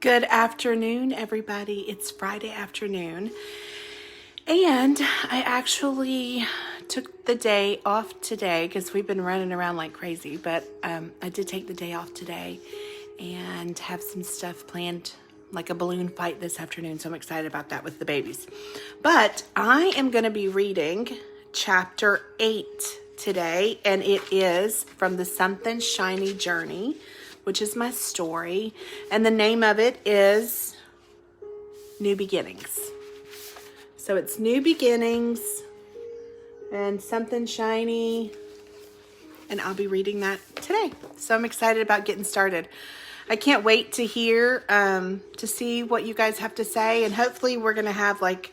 Good afternoon, everybody. It's Friday afternoon, and I actually took the day off today because we've been running around like crazy, but I did take the day off today and have some stuff planned, like a balloon fight this afternoon, so I'm excited about that with the babies. But I am going to be reading chapter 8 today, and it is from the Something Shiny Journey, which is my story, and the name of it is New Beginnings. So it's New Beginnings and Something Shiny, and I'll be reading that today. So I'm excited about getting started. I can't wait to hear, to see what you guys have to say, and hopefully we're going to have like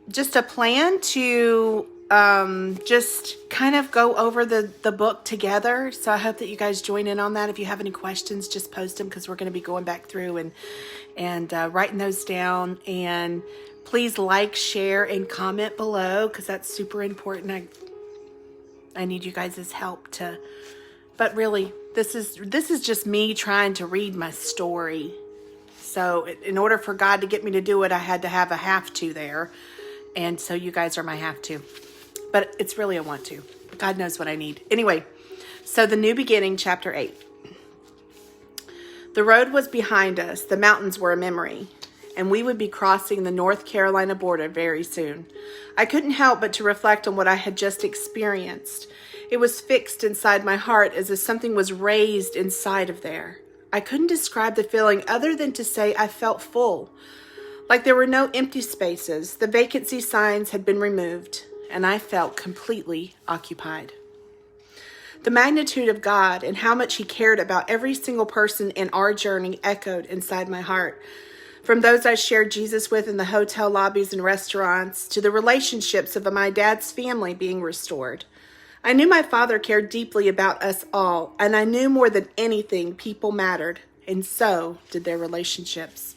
just a plan to just kind of go over the book together. So I hope that you guys join in on that. If you have any questions, just post them, because we're going to be going back through and writing those down. And please like, share, and comment below, because that's super important. I need you guys' help to, but really this is just me trying to read my story. So in order for God to get me to do it, I had to have a have to there. And so you guys are my have to. But it's really a want to. God knows what I need. Anyway, so the New Beginning, chapter 8. The road was behind us. The mountains were a memory. And we would be crossing the North Carolina border very soon. I couldn't help but to reflect on what I had just experienced. It was fixed inside my heart as if something was raised inside of there. I couldn't describe the feeling other than to say I felt full. Like there were no empty spaces. The vacancy signs had been removed, and I felt completely occupied. The magnitude of God and how much He cared about every single person in our journey echoed inside my heart. From those I shared Jesus with in the hotel lobbies and restaurants, to the relationships of my dad's family being restored. I knew my Father cared deeply about us all, and I knew more than anything people mattered, and so did their relationships.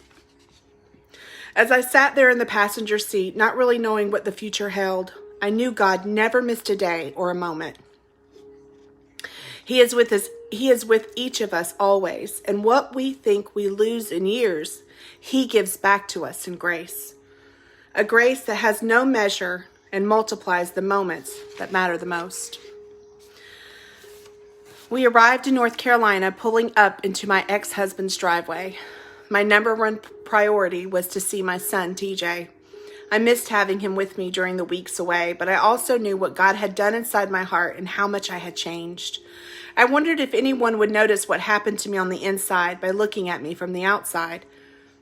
As I sat there in the passenger seat, not really knowing what the future held, I knew God never missed a day or a moment. He is with us. He is with each of us always, and what we think we lose in years, He gives back to us in grace. A grace that has no measure and multiplies the moments that matter the most. We arrived in North Carolina, pulling up into my ex-husband's driveway. My number one priority was to see my son, TJ. I missed having him with me during the weeks away, but I also knew what God had done inside my heart and how much I had changed. I wondered if anyone would notice what happened to me on the inside by looking at me from the outside.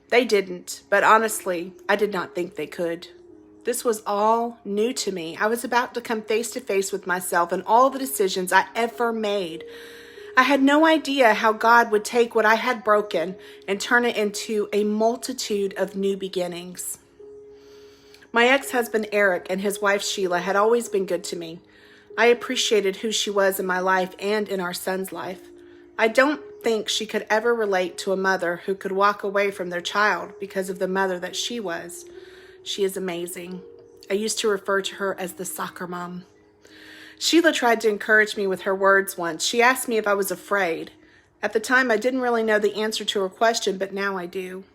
They didn't, but honestly, I did not think they could. This was all new to me. I was about to come face to face with myself and all the decisions I ever made. I had no idea how God would take what I had broken and turn it into a multitude of new beginnings. My ex-husband Eric and his wife Sheila had always been good to me. I appreciated who she was in my life and in our son's life. I don't think she could ever relate to a mother who could walk away from their child because of the mother that she was. She is amazing. I used to refer to her as the soccer mom. Sheila tried to encourage me with her words once. She asked me if I was afraid. At the time, I didn't really know the answer to her question, but now I do.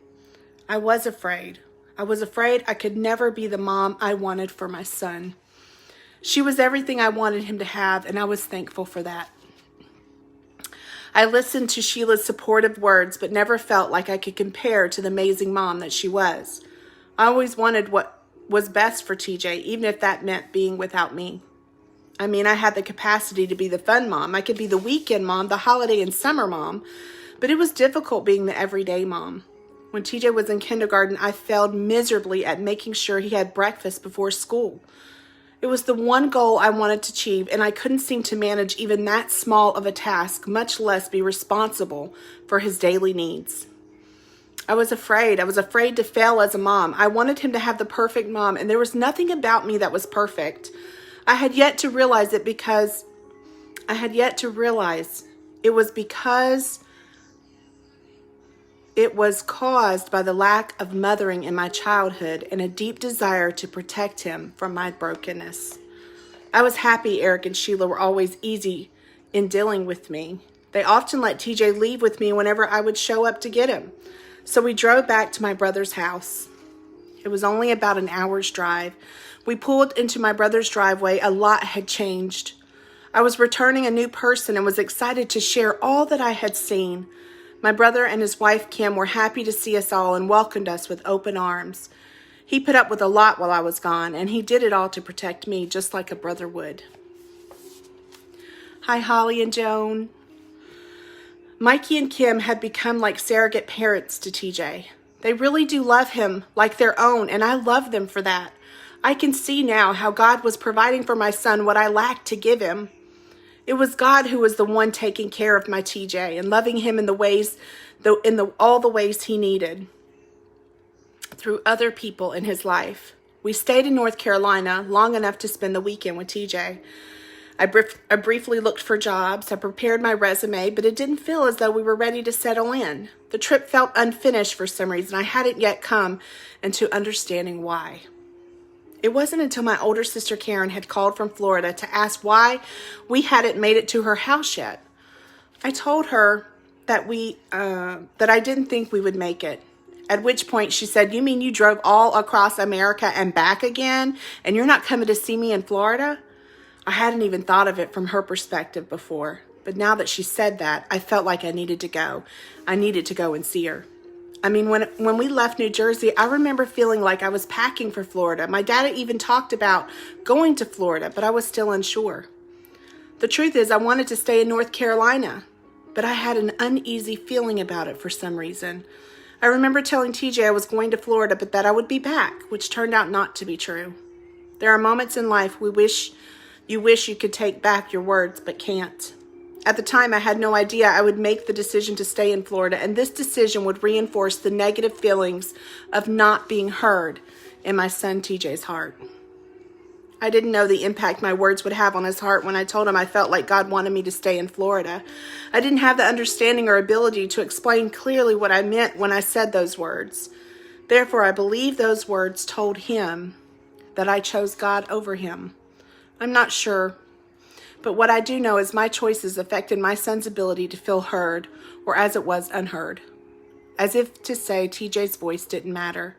I was afraid. I was afraid I could never be the mom I wanted for my son. She was everything I wanted him to have, and I was thankful for that. I listened to Sheila's supportive words, but never felt like I could compare to the amazing mom that she was. I always wanted what was best for TJ, even if that meant being without me. I mean, I had the capacity to be the fun mom. I could be the weekend mom, the holiday and summer mom, but it was difficult being the everyday mom. When TJ was in kindergarten, I failed miserably at making sure he had breakfast before school. It was the one goal I wanted to achieve, and I couldn't seem to manage even that small of a task, much less be responsible for his daily needs. I was afraid. I was afraid to fail as a mom. I wanted him to have the perfect mom, and there was nothing about me that was perfect. I had yet to realize it because it was caused by the lack of mothering in my childhood and a deep desire to protect him from my brokenness. I was happy Eric and Sheila were always easy in dealing with me. They often let TJ leave with me whenever I would show up to get him. So we drove back to my brother's house. It was only about an hour's drive. We pulled into my brother's driveway. A lot had changed. I was returning a new person and was excited to share all that I had seen. My brother and his wife, Kim, were happy to see us all and welcomed us with open arms. He put up with a lot while I was gone, and he did it all to protect me, just like a brother would. Hi, Holly and Joan. Mikey and Kim had become like surrogate parents to TJ. They really do love him like their own, and I love them for that. I can see now how God was providing for my son what I lacked to give him. It was God who was the one taking care of my TJ and loving him in all the ways he needed through other people in his life. We stayed in North Carolina long enough to spend the weekend with TJ. I briefly looked for jobs. I prepared my resume, but it didn't feel as though we were ready to settle in. The trip felt unfinished for some reason. I hadn't yet come into understanding why. It wasn't until my older sister Karen had called from Florida to ask why we hadn't made it to her house yet. I told her that I didn't think we would make it. At which point she said, "You mean you drove all across America and back again, and you're not coming to see me in Florida?" I hadn't even thought of it from her perspective before, but now that she said that, I felt like I needed to go. I needed to go and see her. I mean, when we left New Jersey, I remember feeling like I was packing for Florida. My dad even talked about going to Florida, but I was still unsure. The truth is, I wanted to stay in North Carolina, but I had an uneasy feeling about it for some reason. I remember telling TJ I was going to Florida, but that I would be back, which turned out not to be true. There are moments in life you wish you could take back your words, but can't. At the time, I had no idea I would make the decision to stay in Florida, and this decision would reinforce the negative feelings of not being heard in my son TJ's heart. I didn't know the impact my words would have on his heart when I told him I felt like God wanted me to stay in Florida. I didn't have the understanding or ability to explain clearly what I meant when I said those words. Therefore, I believe those words told him that I chose God over him. I'm not sure, but what I do know is my choices affected my son's ability to feel heard, or as it was, unheard. As if to say TJ's voice didn't matter.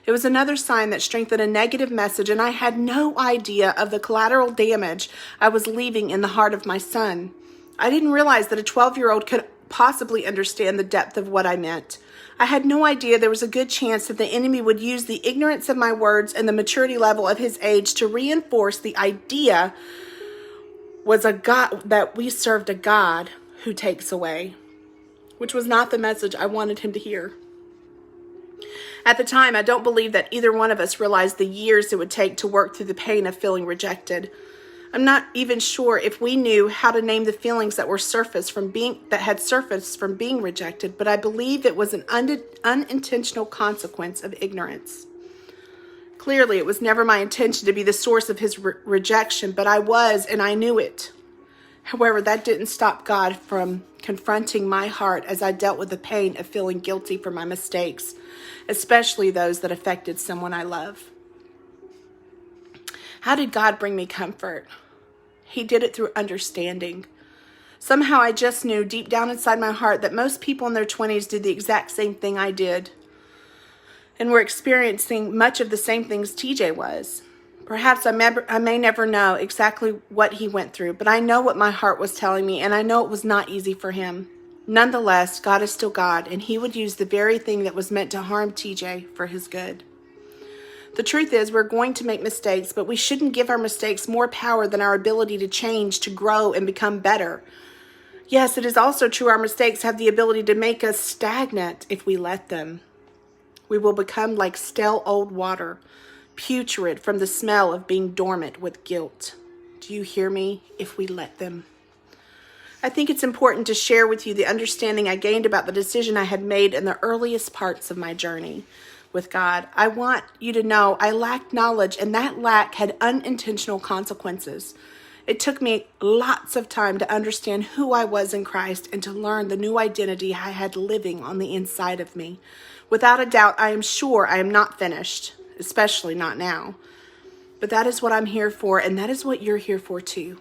It was another sign that strengthened a negative message, and I had no idea of the collateral damage I was leaving in the heart of my son. I didn't realize that a 12-year-old could possibly understand the depth of what I meant. I had no idea there was a good chance that the enemy would use the ignorance of my words and the maturity level of his age to reinforce the idea was that we served a God who takes away, which was not the message I wanted him to hear. At the time, I don't believe that either one of us realized the years it would take to work through the pain of feeling rejected. I'm not even sure if we knew how to name the feelings that had surfaced from being rejected, but I believe it was an unintentional consequence of ignorance. Clearly, it was never my intention to be the source of his rejection, but I was, and I knew it. However, that didn't stop God from confronting my heart as I dealt with the pain of feeling guilty for my mistakes, especially those that affected someone I love. How did God bring me comfort? He did it through understanding. Somehow I just knew deep down inside my heart that most people in their 20s did the exact same thing I did, and were experiencing much of the same things TJ was. Perhaps I may never know exactly what he went through, but I know what my heart was telling me, and I know it was not easy for him. Nonetheless, God is still God, and he would use the very thing that was meant to harm TJ for his good. The truth is, we're going to make mistakes, but we shouldn't give our mistakes more power than our ability to change, to grow, and become better. Yes, it is also true our mistakes have the ability to make us stagnant if we let them. We will become like stale old water, putrid from the smell of being dormant with guilt. Do you hear me? If we let them. I think it's important to share with you the understanding I gained about the decision I had made in the earliest parts of my journey with God. I want you to know I lacked knowledge, and that lack had unintentional consequences. It took me lots of time to understand who I was in Christ and to learn the new identity I had living on the inside of me. Without a doubt, I am sure I am not finished, especially not now. But that is what I'm here for, and that is what you're here for too.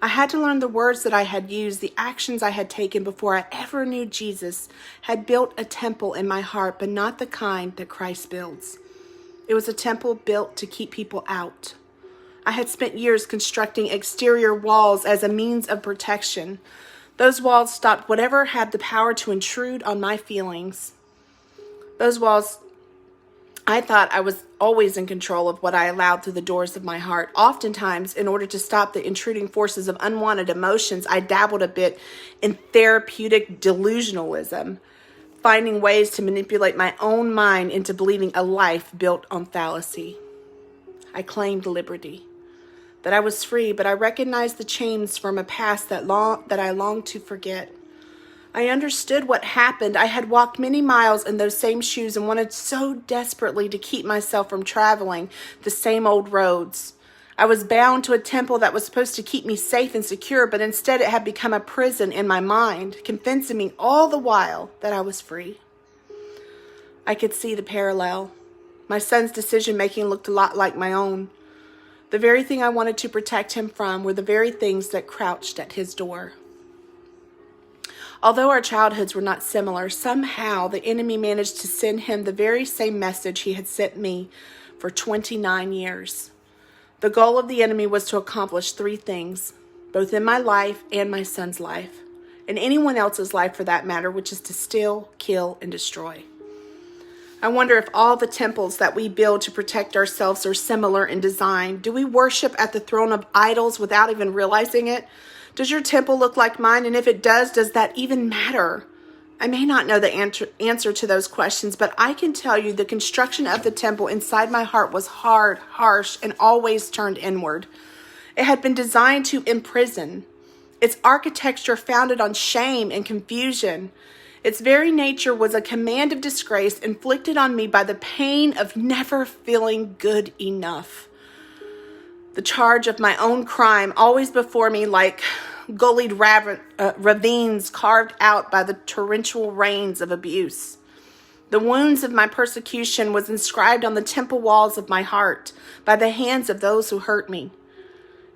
I had to learn the words that I had used, the actions I had taken before I ever knew Jesus had built a temple in my heart, but not the kind that Christ builds. It was a temple built to keep people out. I had spent years constructing exterior walls as a means of protection. Those walls stopped whatever had the power to intrude on my feelings. Those walls, I thought I was always in control of what I allowed through the doors of my heart. Oftentimes, in order to stop the intruding forces of unwanted emotions, I dabbled a bit in therapeutic delusionalism, finding ways to manipulate my own mind into believing a life built on fallacy. I claimed liberty, that I was free, but I recognized the chains from a past that I longed to forget. I understood what happened. I had walked many miles in those same shoes and wanted so desperately to keep myself from traveling the same old roads. I was bound to a temple that was supposed to keep me safe and secure, but instead it had become a prison in my mind, convincing me all the while that I was free. I could see the parallel. My son's decision-making looked a lot like my own. The very thing I wanted to protect him from were the very things that crouched at his door. Although our childhoods were not similar, somehow the enemy managed to send him the very same message he had sent me for 29 years. The goal of the enemy was to accomplish three things, both in my life and my son's life, and anyone else's life for that matter, which is to steal, kill, and destroy. I wonder if all the temples that we build to protect ourselves are similar in design. Do we worship at the throne of idols without even realizing it? Does your temple look like mine? And if it does that even matter? I may not know the answer to those questions, but I can tell you the construction of the temple inside my heart was hard, harsh, and always turned inward. It had been designed to imprison. Its architecture founded on shame and confusion. Its very nature was a command of disgrace inflicted on me by the pain of never feeling good enough. The charge of my own crime always before me like gullied ravines carved out by the torrential rains of abuse. The wounds of my persecution was inscribed on the temple walls of my heart by the hands of those who hurt me.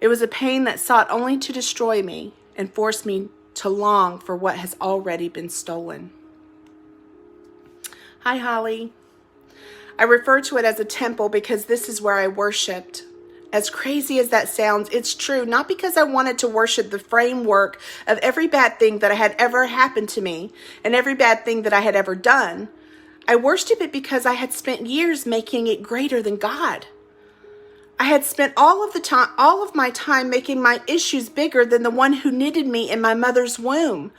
It was a pain that sought only to destroy me and force me to long for what has already been stolen. Hi, Holly. I refer to it as a temple because this is where I worshiped. As crazy as that sounds, it's true, not because I wanted to worship the framework of every bad thing that had ever happened to me and every bad thing that I had ever done. I worshiped it because I had spent years making it greater than God. I had spent all of my time making my issues bigger than the one who knitted me in my mother's womb.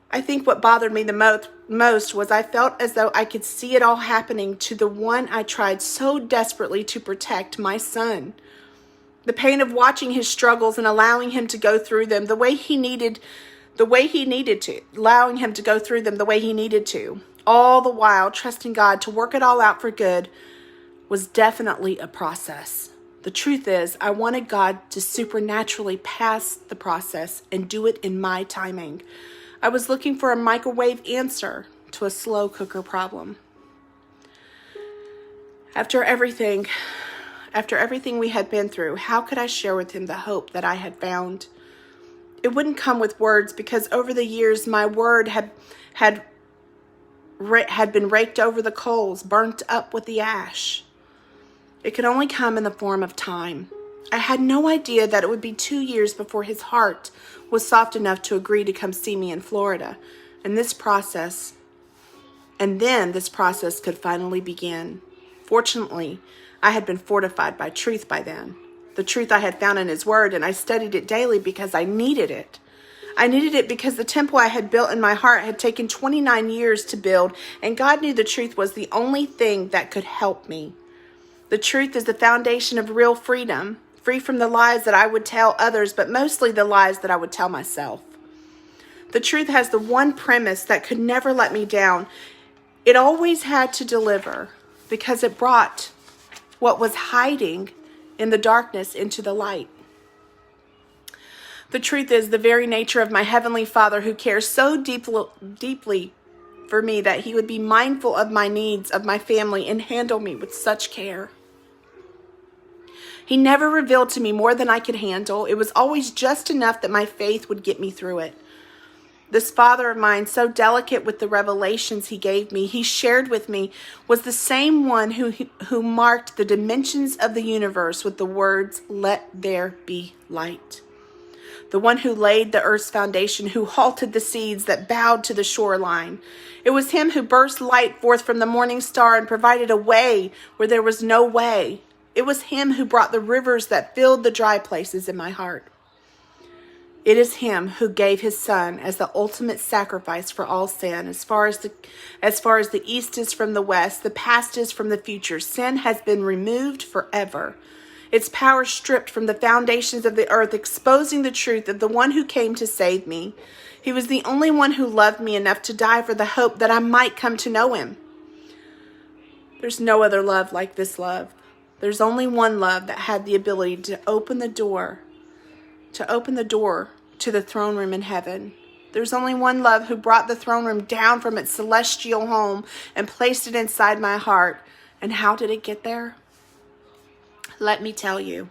I think what bothered me the most was I felt as though I could see it all happening to the one I tried so desperately to protect, my son. The pain of watching his struggles and allowing him to go through them the way he needed to, allowing him to go through them the way he needed to, all the while trusting God to work it all out for good, was definitely a process. The truth is, I wanted God to supernaturally pass the process and do it in my timing. I was looking for a microwave answer to a slow cooker problem. After everything we had been through, how could I share with him the hope that I had found? It wouldn't come with words because over the years my word had been raked over the coals, burnt up with the ash. It could only come in the form of time. I had no idea that it would be 2 years before his heart was soft enough to agree to come see me in Florida. And then this process could finally begin. Fortunately, I had been fortified by truth by then. The truth I had found in his word, and I studied it daily because I needed it. I needed it because the temple I had built in my heart had taken 29 years to build, and God knew the truth was the only thing that could help me. The truth is the foundation of real freedom, free from the lies that I would tell others, but mostly the lies that I would tell myself. The truth has the one premise that could never let me down. It always had to deliver because it brought what was hiding in the darkness into the light. The truth is the very nature of my Heavenly Father who cares so deeply for me that he would be mindful of my needs, of my family, and handle me with such care. He never revealed to me more than I could handle. It was always just enough that my faith would get me through it. This Father of mine, so delicate with the revelations he gave me, he shared with me, was the same one who marked the dimensions of the universe with the words, "Let there be light." The one who laid the earth's foundation, who halted the seas that bowed to the shoreline. It was him who burst light forth from the morning star and provided a way where there was no way. It was him who brought the rivers that filled the dry places in my heart. It is him who gave his son as the ultimate sacrifice for all sin. As far as the east is from the west, the past is from the future. Sin has been removed forever. Its power stripped from the foundations of the earth, exposing the truth of the one who came to save me. He was the only one who loved me enough to die for the hope that I might come to know him. There's no other love like this love. There's only one love that had the ability to open the door to the throne room in heaven. There's only one love who brought the throne room down from its celestial home and placed it inside my heart. And how did it get there? Let me tell you.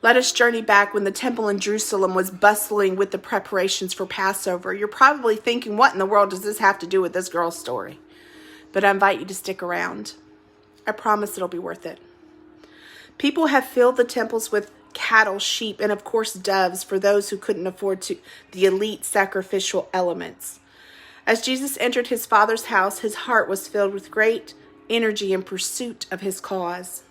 Let us journey back when the temple in Jerusalem was bustling with the preparations for Passover. You're probably thinking, what in the world does this have to do with this girl's story? But I invite you to stick around. I promise it'll be worth it. People have filled the temples with cattle, sheep, and of course doves for those who couldn't afford the elite sacrificial elements. As Jesus entered his Father's house, his heart was filled with great energy in pursuit of his cause.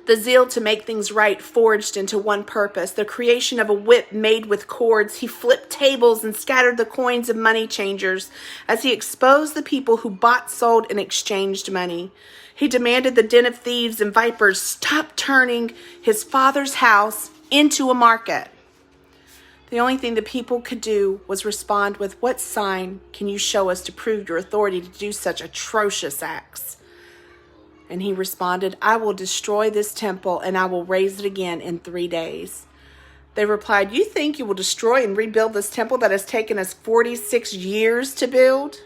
The zeal to make things right forged into one purpose, the creation of a whip made with cords. He flipped tables and scattered the coins of money changers as he exposed the people who bought, sold, and exchanged money. He demanded the den of thieves and vipers stop turning his Father's house into a market. The only thing the people could do was respond with, "What sign can you show us to prove your authority to do such atrocious acts?" And he responded, "I will destroy this temple and I will raise it again in 3 days." They replied, "You think you will destroy and rebuild this temple that has taken us 46 years to build?"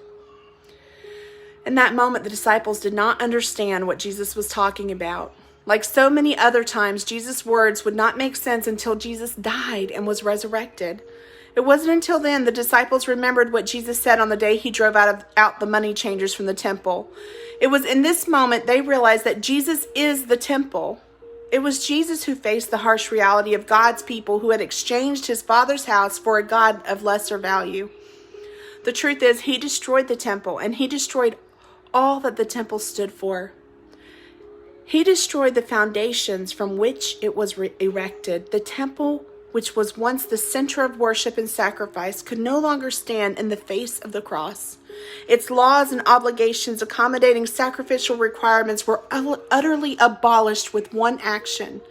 In that moment, the disciples did not understand what Jesus was talking about. Like so many other times, Jesus' words would not make sense until Jesus died and was resurrected. It wasn't until then the disciples remembered what Jesus said on the day he drove out the money changers from the temple. It was in this moment they realized that Jesus is the temple. It was Jesus who faced the harsh reality of God's people who had exchanged his Father's house for a God of lesser value. The truth is, he destroyed the temple, and he destroyed all that the temple stood for. He destroyed the foundations from which it was erected. The temple, which was once the center of worship and sacrifice, could no longer stand in the face of the cross. Its laws and obligations accommodating sacrificial requirements were utterly abolished with one action.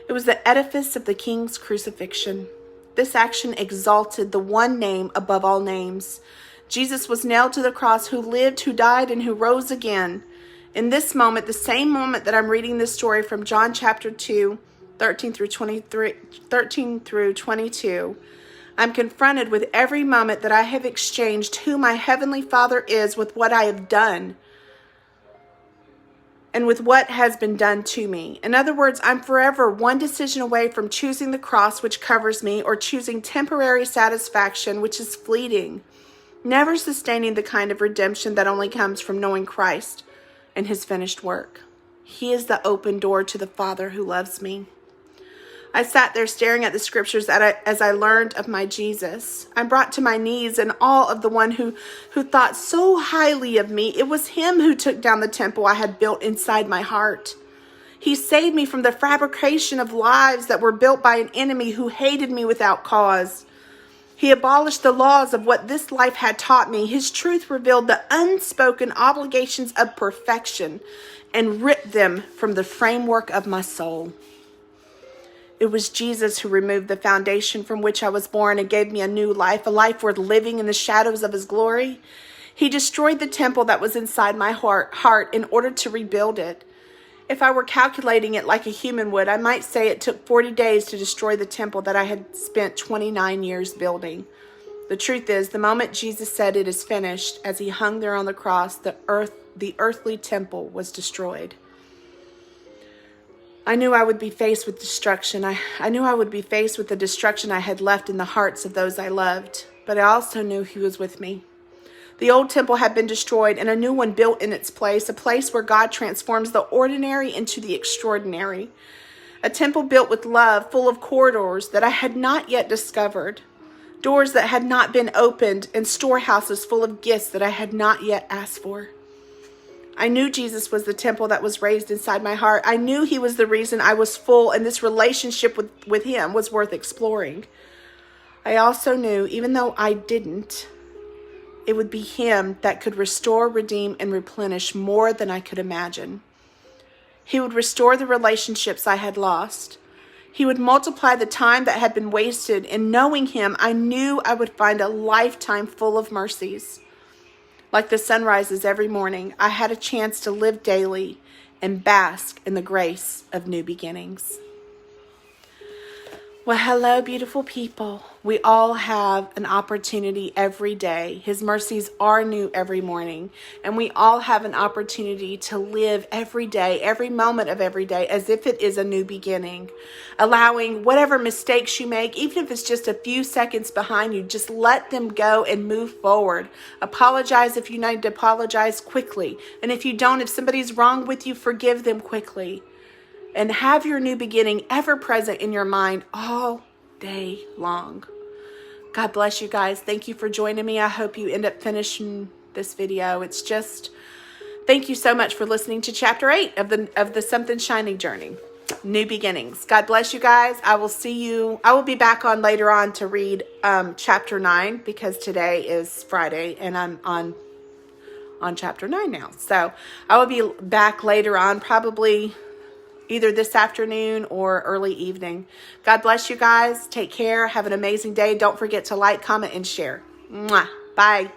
It was the edifice of the King's crucifixion. This action exalted the one name above all names. Jesus was nailed to the cross, who lived, who died, and who rose again. In this moment, the same moment that I'm reading this story from John chapter 2, 13 through 22, I'm confronted with every moment that I have exchanged who my Heavenly Father is with what I have done and with what has been done to me. In other words, I'm forever one decision away from choosing the cross, which covers me, or choosing temporary satisfaction, which is fleeting, never sustaining the kind of redemption that only comes from knowing Christ and his finished work. He is the open door to the Father who loves me. I sat there staring at the scriptures as I learned of my Jesus. I'm brought to my knees in awe of the one who thought so highly of me. It was him who took down the temple I had built inside my heart. He saved me from the fabrication of lives that were built by an enemy who hated me without cause. He abolished the laws of what this life had taught me. His truth revealed the unspoken obligations of perfection and ripped them from the framework of my soul. It was Jesus who removed the foundation from which I was born and gave me a new life, a life worth living in the shadows of his glory. He destroyed the temple that was inside my heart in order to rebuild it. If I were calculating it like a human would, I might say it took 40 days to destroy the temple that I had spent 29 years building. The truth is, the moment Jesus said it is finished, as he hung there on the cross, the earthly temple was destroyed. I knew I would be faced with destruction. I knew I would be faced with the destruction I had left in the hearts of those I loved, but I also knew he was with me. The old temple had been destroyed and a new one built in its place, a place where God transforms the ordinary into the extraordinary. A temple built with love, full of corridors that I had not yet discovered, doors that had not been opened, and storehouses full of gifts that I had not yet asked for. I knew Jesus was the temple that was raised inside my heart. I knew he was the reason I was full, and this relationship with him was worth exploring. I also knew, even though I didn't, it would be him that could restore, redeem, and replenish more than I could imagine. He would restore the relationships I had lost. He would multiply the time that had been wasted. In knowing him, I knew I would find a lifetime full of mercies. Like the sun rises every morning, I had a chance to live daily and bask in the grace of new beginnings. Well, hello, beautiful people. We all have an opportunity every day. His mercies are new every morning. And we all have an opportunity to live every day, every moment of every day, as if it is a new beginning. Allowing whatever mistakes you make, even if it's just a few seconds behind you, just let them go and move forward. Apologize if you need to apologize quickly. And if you don't, if somebody's wrong with you, forgive them quickly. And have your new beginning ever present in your mind all day long. God bless you guys. Thank you for joining me. I hope you end up finishing this video. It's just, thank you so much for listening to chapter 8 of the Something Shiny journey. New beginnings. God bless you guys. I will see you. I will be back on later on to read chapter 9 because today is Friday and I'm on chapter 9 now. So I will be back later on, probably either this afternoon or early evening. God bless you guys. Take care. Have an amazing day. Don't forget to like, comment, and share. Mwah. Bye.